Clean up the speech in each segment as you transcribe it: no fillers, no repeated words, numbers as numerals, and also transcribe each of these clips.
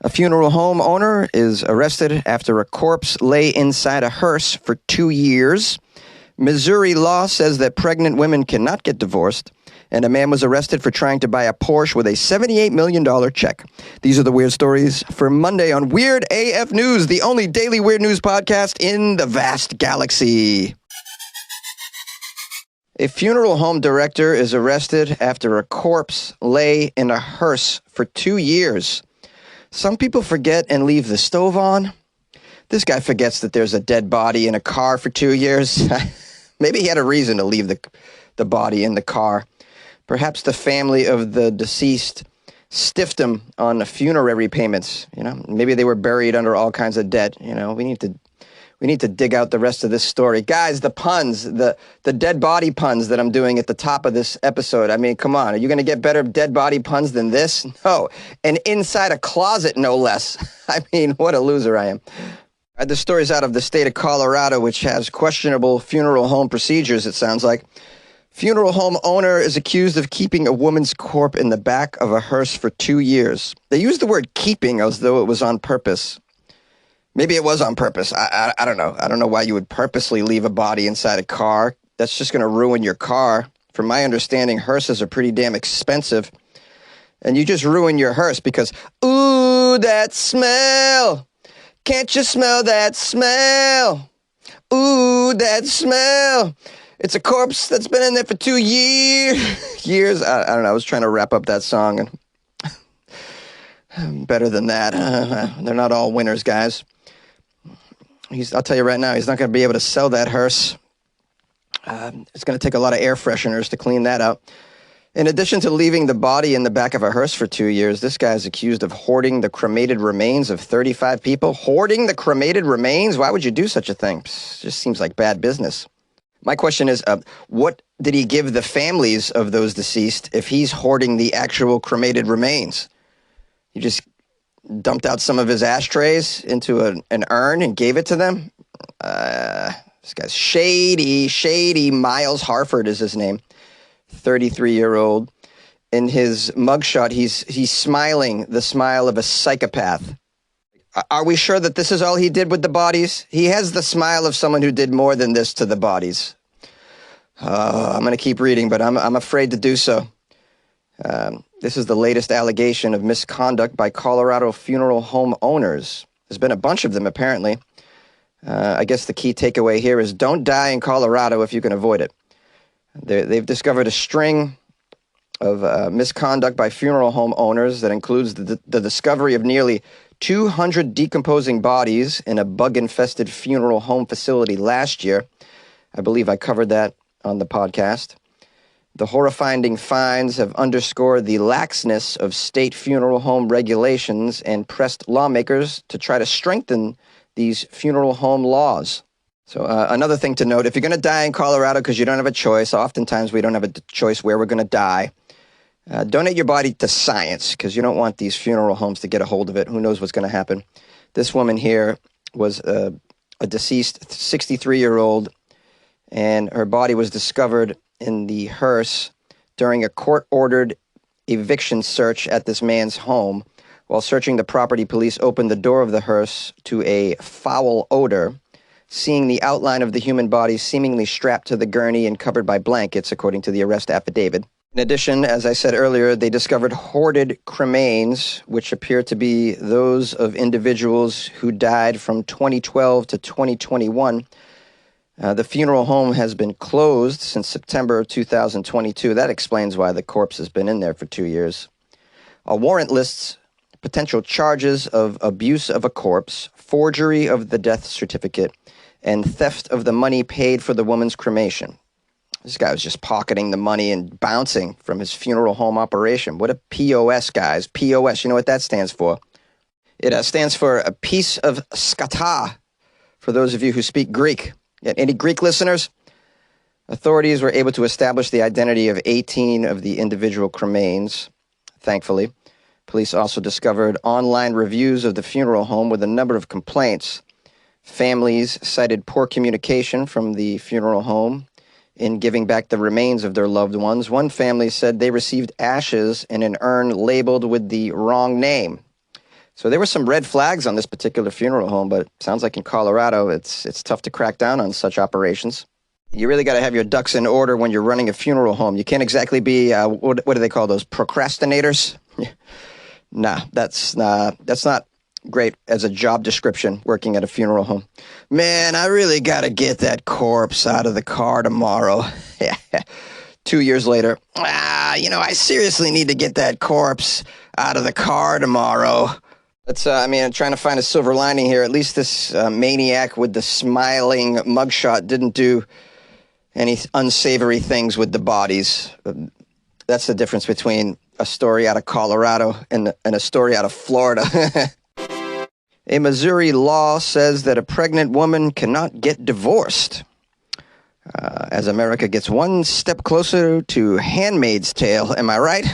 A funeral home owner is arrested after a corpse lay inside a hearse for 2 years. Missouri law says that pregnant women cannot get divorced. And a man was arrested for trying to buy a Porsche with a $78 million check. These are the weird stories for Monday on Weird AF News, the only daily weird news podcast in the vast galaxy. A funeral home director is arrested after a corpse lay in a hearse for 2 years. Some people forget and leave the stove on. This guy forgets that there's a dead body in a car for 2 years. Maybe he had a reason to leave the body in the car. Perhaps the family of the deceased stiffed him on funerary payments. Maybe they were buried under all kinds of debt. We need to dig out the rest of this story. Guys, the puns, the dead body puns that I'm doing at the top of this episode. I mean, come on. Are you going to get better dead body puns than this? No. And inside a closet, no less. I mean, what a loser I am. The story's out of the state of Colorado, which has questionable funeral home procedures, it sounds like. Funeral home owner is accused of keeping a woman's corpse in the back of a hearse for 2 years. They used the word keeping as though it was on purpose. Maybe it was on purpose. I don't know. I don't know why you would purposely leave a body inside a car. That's just going to ruin your car. From my understanding, hearses are pretty damn expensive. And you just ruin your hearse because, ooh, that smell. Can't you smell that smell? Ooh, that smell. It's a corpse that's been in there for 2 years. I don't know. I was trying to wrap up that song. And better than that. They're not all winners, guys. I'll tell you right now, he's not going to be able to sell that hearse. It's going to take a lot of air fresheners to clean that up. In addition to leaving the body in the back of a hearse for 2 years, this guy is accused of hoarding the cremated remains of 35 people. Hoarding the cremated remains? Why would you do such a thing? Just seems like bad business. My question is, what did he give the families of those deceased if he's hoarding the actual cremated remains? He just dumped out some of his ashtrays into an urn and gave it to them? This guy's shady. Miles Harford is his name. 33-year-old. In his mugshot, he's smiling the smile of a psychopath. Are we sure that this is all he did with the bodies? He has the smile of someone who did more than this to the bodies. I'm going to keep reading, but I'm afraid to do so. This is the latest allegation of misconduct by Colorado funeral home owners. There's been a bunch of them, apparently. I guess the key takeaway here is don't die in Colorado if you can avoid it. They've discovered a string of misconduct by funeral home owners that includes the discovery of nearly 200 decomposing bodies in a bug-infested funeral home facility last year. I believe I covered that on the podcast. The horrifying finds have underscored the laxness of state funeral home regulations and pressed lawmakers to try to strengthen these funeral home laws. So another thing to note, if you're going to die in Colorado because you don't have a choice, oftentimes we don't have a choice where we're going to die, donate your body to science because you don't want these funeral homes to get a hold of it. Who knows what's going to happen? This woman here was a deceased 63-year-old, and her body was discovered in the hearse during a court-ordered eviction search at this man's home. While searching the property, police opened the door of the hearse to a foul odor, seeing the outline of the human body seemingly strapped to the gurney and covered by blankets, according to the arrest affidavit. In addition, as I said earlier, they discovered hoarded cremains, which appear to be those of individuals who died from 2012 to 2021. The funeral home has been closed since September of 2022. That explains why the corpse has been in there for 2 years. A warrant lists potential charges of abuse of a corpse, forgery of the death certificate, and theft of the money paid for the woman's cremation. This guy was just pocketing the money and bouncing from his funeral home operation. What a POS, guys. POS, you know what that stands for? It stands for a piece of skata, for those of you who speak Greek. Any Greek listeners? Authorities were able to establish the identity of 18 of the individual cremains, thankfully. Police also discovered online reviews of the funeral home with a number of complaints. Families cited poor communication from the funeral home in giving back the remains of their loved ones. One family said they received ashes in an urn labeled with the wrong name. So there were some red flags on this particular funeral home, but it sounds like in Colorado, it's tough to crack down on such operations. You really got to have your ducks in order when you're running a funeral home. You can't exactly be, what do they call those, procrastinators? Nah, that's not great as a job description, working at a funeral home. Man, I really got to get that corpse out of the car tomorrow. 2 years later, I seriously need to get that corpse out of the car tomorrow. I'm trying to find a silver lining here. At least this maniac with the smiling mugshot didn't do any unsavory things with the bodies. That's the difference between a story out of Colorado and a story out of Florida. A Missouri law says that a pregnant woman cannot get divorced. As America gets one step closer to Handmaid's Tale, am I right?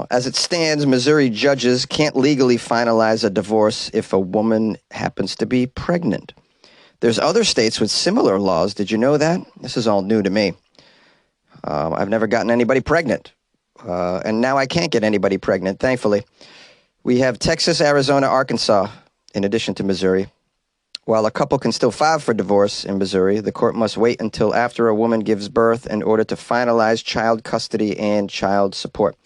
As it stands, Missouri judges can't legally finalize a divorce if a woman happens to be pregnant. There's other states with similar laws. Did you know that? This is all new to me. I've never gotten anybody pregnant. And now I can't get anybody pregnant, thankfully. We have Texas, Arizona, Arkansas, in addition to Missouri. While a couple can still file for divorce in Missouri, the court must wait until after a woman gives birth in order to finalize child custody and child support.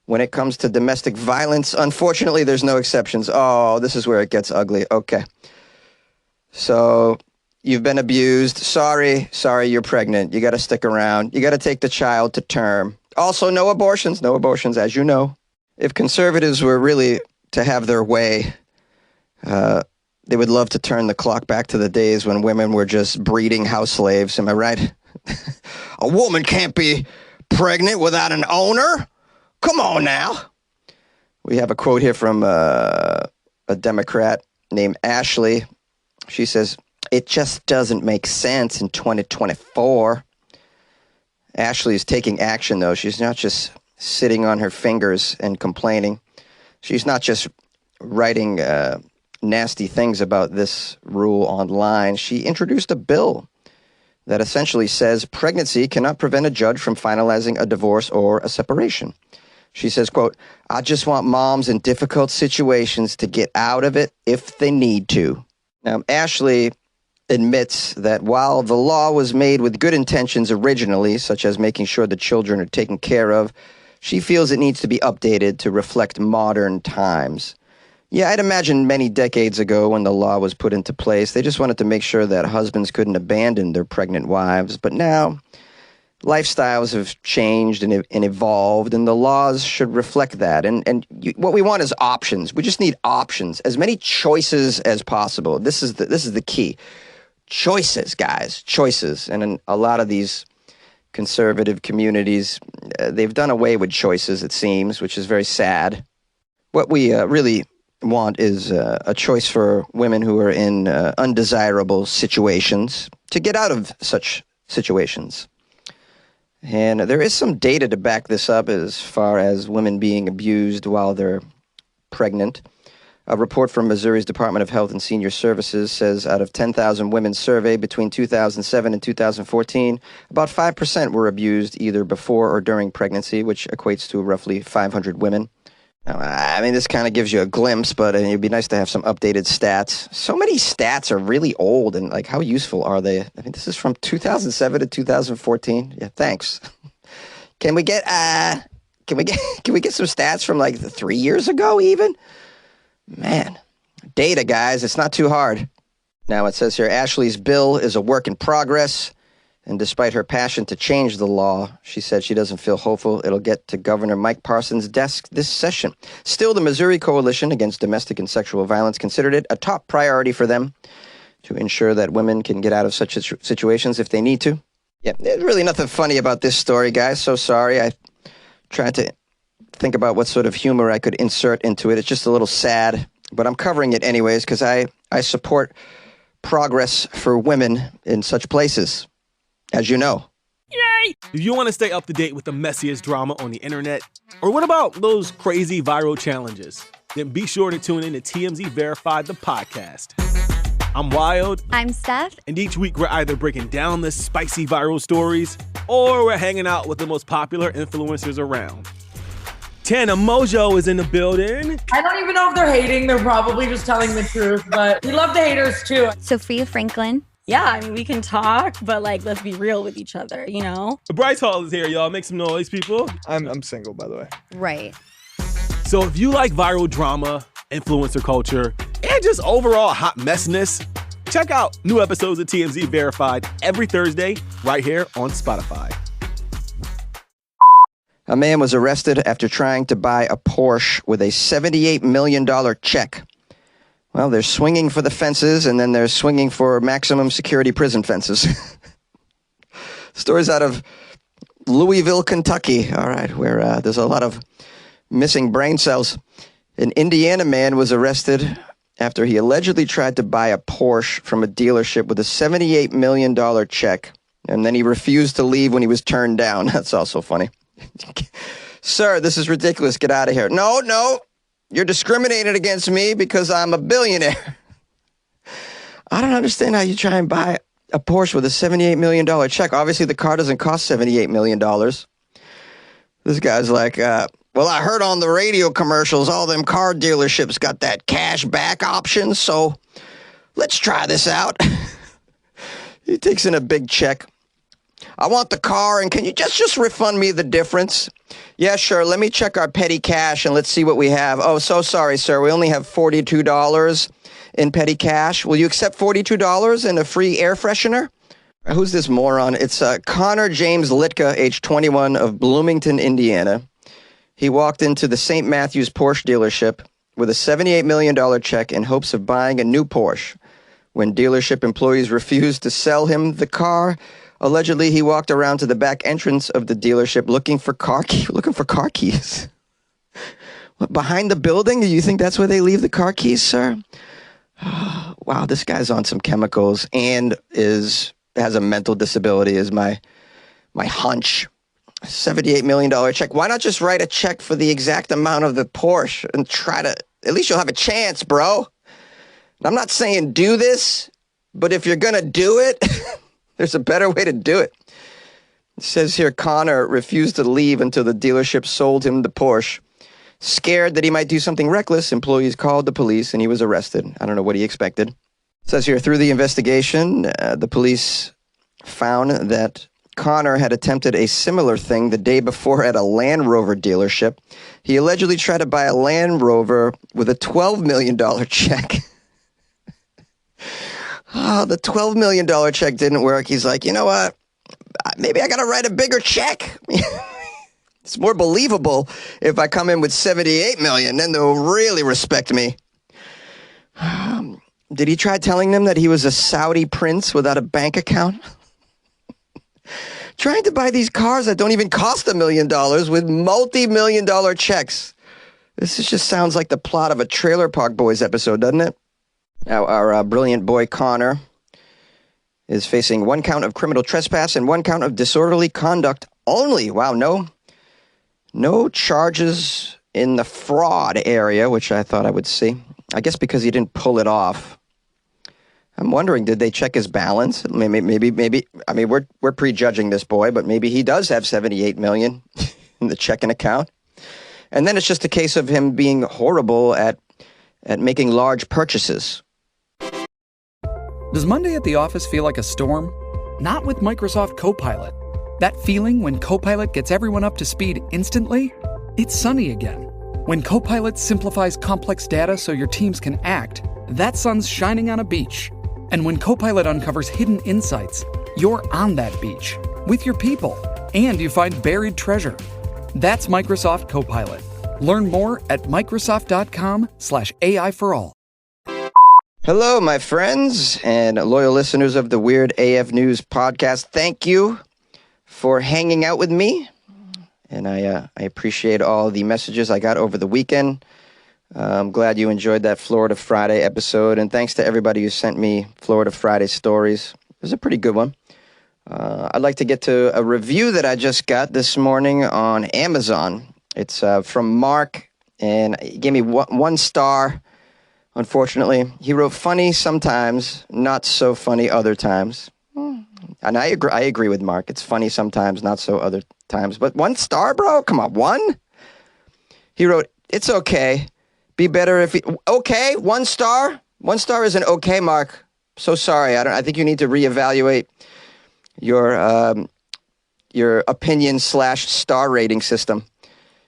When it comes to domestic violence, unfortunately, there's no exceptions. Oh, this is where it gets ugly. Okay. So you've been abused. Sorry, you're pregnant. You got to stick around. You got to take the child to term. Also, no abortions, as you know. If conservatives were really to have their way, they would love to turn the clock back to the days when women were just breeding house slaves. Am I right? A woman can't be pregnant without an owner. Come on now. We have a quote here from a Democrat named Ashley. She says, "It just doesn't make sense in 2024. Ashley's taking action, though. She's not just sitting on her fingers and complaining. She's not just writing nasty things about this rule online. She introduced a bill that essentially says pregnancy cannot prevent a judge from finalizing a divorce or a separation. She says, quote, "I just want moms in difficult situations to get out of it if they need to." Now, Ashley admits that while the law was made with good intentions originally, such as making sure the children are taken care of, she feels it needs to be updated to reflect modern times. Yeah, I'd imagine many decades ago when the law was put into place, they just wanted to make sure that husbands couldn't abandon their pregnant wives. But now, lifestyles have changed and evolved, and the laws should reflect that. What we want is options. We just need options, as many choices as possible. This is the key. Choices, guys, choices. And in a lot of these conservative communities, they've done away with choices, it seems, which is very sad. What we really want is a choice for women who are in undesirable situations to get out of such situations. And there is some data to back this up as far as women being abused while they're pregnant. A report from Missouri's Department of Health and Senior Services says out of 10,000 women surveyed between 2007 and 2014, about 5% were abused either before or during pregnancy, which equates to roughly 500 women. Now, this kind of gives you a glimpse, but it'd be nice to have some updated stats. So many stats are really old, and how useful are they? This is from 2007 to 2014. Yeah, thanks. Can we get some stats from 3 years ago even? Man, data, guys, it's not too hard. Now it says here, Ashley's bill is a work in progress. And despite her passion to change the law, she said she doesn't feel hopeful it'll get to Governor Mike Parson's desk this session. Still, the Missouri Coalition Against Domestic and Sexual Violence considered it a top priority for them to ensure that women can get out of such situations if they need to. Yeah, there's really nothing funny about this story, guys. So sorry. I tried to think about what sort of humor I could insert into it. It's just a little sad, but I'm covering it anyways because I support progress for women in such places. As you know. Yay! Do you want to stay up to date with the messiest drama on the internet? Or what about those crazy viral challenges? Then be sure to tune in to TMZ Verified, the podcast. I'm Wild. I'm Steph. And each week we're either breaking down the spicy viral stories or we're hanging out with the most popular influencers around. Tana Mojo is in the building. I don't even know if they're hating. They're probably just telling the truth, but we love the haters too. Sophia Franklin. Yeah, I mean, we can talk, but like, let's be real with each other, you know? Bryce Hall is here, y'all. Make some noise, people. I'm single, by the way. Right. So if you like viral drama, influencer culture, and just overall hot messiness, check out new episodes of TMZ Verified every Thursday right here on Spotify. A man was arrested after trying to buy a Porsche with a $78 million check. Well, they're swinging for the fences, and then they're swinging for maximum security prison fences. Stories out of Louisville, Kentucky, all right, where there's a lot of missing brain cells. An Indiana man was arrested after he allegedly tried to buy a Porsche from a dealership with a $78 million check, and then he refused to leave when he was turned down. That's also funny. Sir, this is ridiculous. Get out of here. No. You're discriminating against me because I'm a billionaire. I don't understand how you try and buy a Porsche with a $78 million check. Obviously, the car doesn't cost $78 million. This guy's like, well, I heard on the radio commercials, all them car dealerships got that cash back option, so let's try this out. He takes in a big check. I want the car, and can you just refund me the difference? Yeah, sure. Let me check our petty cash, and let's see what we have. Oh, so sorry, sir. We only have $42 in petty cash. Will you accept $42 and a free air freshener? Who's this moron? It's Connor James Litka, age 21, of Bloomington, Indiana. He walked into the St. Matthews Porsche dealership with a $78 million check in hopes of buying a new Porsche. When dealership employees refused to sell him the car, allegedly, he walked around to the back entrance of the dealership looking for car keys. What, behind the building? Do you think that's where they leave the car keys, sir? Wow, this guy's on some chemicals and has a mental disability, is my hunch. $78 million check. Why not just write a check for the exact amount of the Porsche and try to, at least you'll have a chance, bro. I'm not saying do this, but if you're going to do it, there's a better way to do it. It says here, Connor refused to leave until the dealership sold him the Porsche. Scared that he might do something reckless, employees called the police and he was arrested. I don't know what he expected. It says here, through the investigation, the police found that Connor had attempted a similar thing the day before at a Land Rover dealership. He allegedly tried to buy a Land Rover with a $12 million check. Oh, the $12 million check didn't work. He's like, you know what? Maybe I got to write a bigger check. It's more believable if I come in with $78 million. Then they'll really respect me. Did he try telling them that he was a Saudi prince without a bank account? Trying to buy these cars that don't even cost $1 million with multi-million-dollar checks. This just sounds like the plot of a Trailer Park Boys episode, doesn't it? Now, our brilliant boy Connor is facing 1 count of criminal trespass and 1 count of disorderly conduct only. Wow, no charges in the fraud area, which I thought I would see. I guess because he didn't pull it off. I'm wondering, did they check his balance? Maybe. I mean, we're prejudging this boy, but maybe he does have $78 million in the checking account. And then it's just a case of him being horrible at making large purchases. Does Monday at the office feel like a storm? Not with Microsoft Copilot. That feeling when Copilot gets everyone up to speed instantly? It's sunny again. When Copilot simplifies complex data so your teams can act, that sun's shining on a beach. And when Copilot uncovers hidden insights, you're on that beach with your people, and you find buried treasure. That's Microsoft Copilot. Learn more at Microsoft.com/AI for all. Hello, my friends and loyal listeners of the Weird AF News podcast. Thank you for hanging out with me. And I appreciate all the messages I got over the weekend. I'm glad you enjoyed that Florida Friday episode. And thanks to everybody who sent me Florida Friday stories. It was a pretty good one. I'd like to get to a review that I just got this morning on Amazon. It's from Mark, and he gave me 1 star. Unfortunately, he wrote funny sometimes, not so funny other times. And I agree with Mark. It's funny sometimes, not so other times. But 1 star, bro? Come on, 1? He wrote, "It's okay. Be better if okay, 1 star. 1 star isn't okay, Mark. So sorry. I think you need to reevaluate your opinion / star rating system."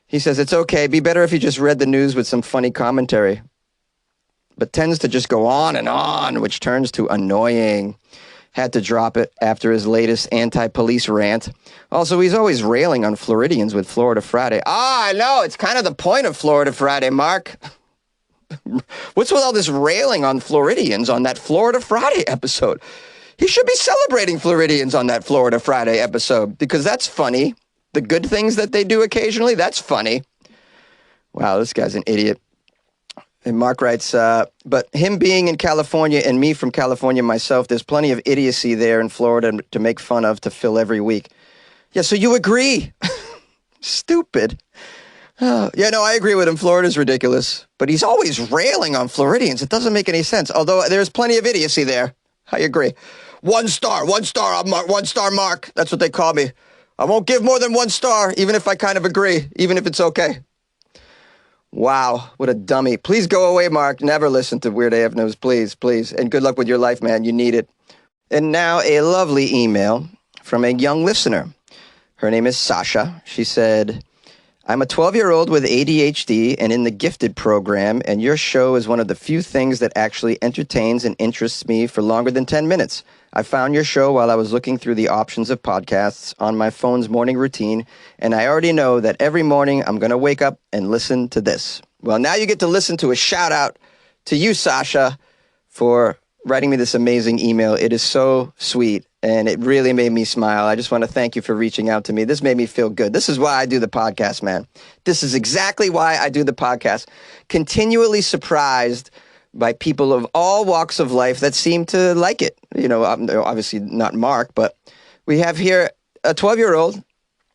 He says, "It's okay. Be better if you just read the news with some funny commentary." But tends to just go on and on, which turns to annoying. Had to drop it after his latest anti-police rant. Also, he's always railing on Floridians with Florida Friday. I know. It's kind of the point of Florida Friday, Mark. What's with all this railing on Floridians on that Florida Friday episode? He should be celebrating Floridians on that Florida Friday episode because that's funny. The good things that they do occasionally, that's funny. Wow, this guy's an idiot. And Mark writes, but him being in California and me from California myself, there's plenty of idiocy there in Florida to make fun of to fill every week. Yeah, so you agree. Stupid. Yeah, no, I agree with him. Florida's ridiculous. But he's always railing on Floridians. It doesn't make any sense. Although there's plenty of idiocy there. I agree. 1 star, 1 star, I'm 1 star Mark. That's what they call me. I won't give more than 1 star, even if I kind of agree, even if it's okay. Wow, what a dummy. Please go away, Mark. Never listen to Weird AF News, please, please. And good luck with your life, man. You need it. And now a lovely email from a young listener. Her name is Sasha. She said, "I'm a 12-year-old with ADHD and in the gifted program, and your show is one of the few things that actually entertains and interests me for longer than 10 minutes. I found your show while I was looking through the options of podcasts on my phone's morning routine, and I already know that every morning I'm going to wake up and listen to this." Well, now you get to listen to a shout out to you, Sasha, for writing me this amazing email. It is so sweet, and it really made me smile. I just want to thank you for reaching out to me. This made me feel good. This is why I do the podcast, man. This is exactly why I do the podcast. Continually surprised by people of all walks of life that seem to like it. You know, obviously not Mark, but we have here a 12-year-old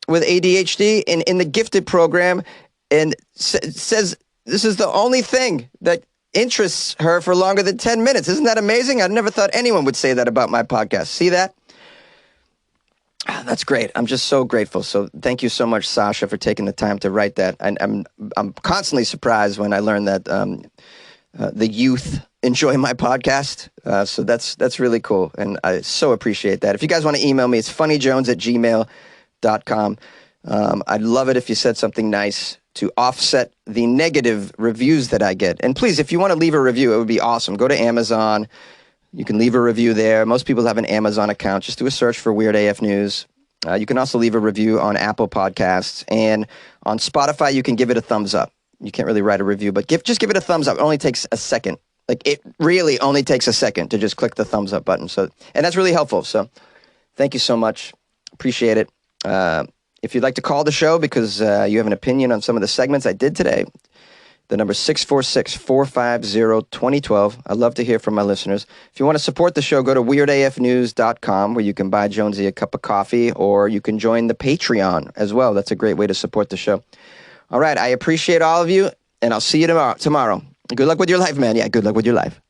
with ADHD in the gifted program and says this is the only thing that interests her for longer than 10 minutes. Isn't that amazing? I never thought anyone would say that about my podcast. See that? That's great. I'm just so grateful. So thank you so much, Sasha, for taking the time to write that. I'm constantly surprised when I learn that the youth enjoy my podcast. So that's really cool. And I so appreciate that. If you guys want to email me, it's funnyjones@gmail.com. I'd love it if you said something nice to offset the negative reviews that I get. And please, if you want to leave a review, it would be awesome. Go to Amazon. You can leave a review there. Most people have an Amazon account. Just do a search for Weird AF News. You can also leave a review on Apple Podcasts. And on Spotify, you can give it a thumbs up. You can't really write a review, but just give it a thumbs up. It only takes a second. Like, it really only takes a second to just click the thumbs up button. So, and that's really helpful. So thank you so much. Appreciate it. If you'd like to call the show because you have an opinion on some of the segments I did today, the number 646-450-2012. I'd love to hear from my listeners. If you want to support the show, go to weirdafnews.com where you can buy Jonesy a cup of coffee, or you can join the Patreon as well. That's a great way to support the show. All right, I appreciate all of you, and I'll see you tomorrow. Good luck with your life, man. Yeah, good luck with your life.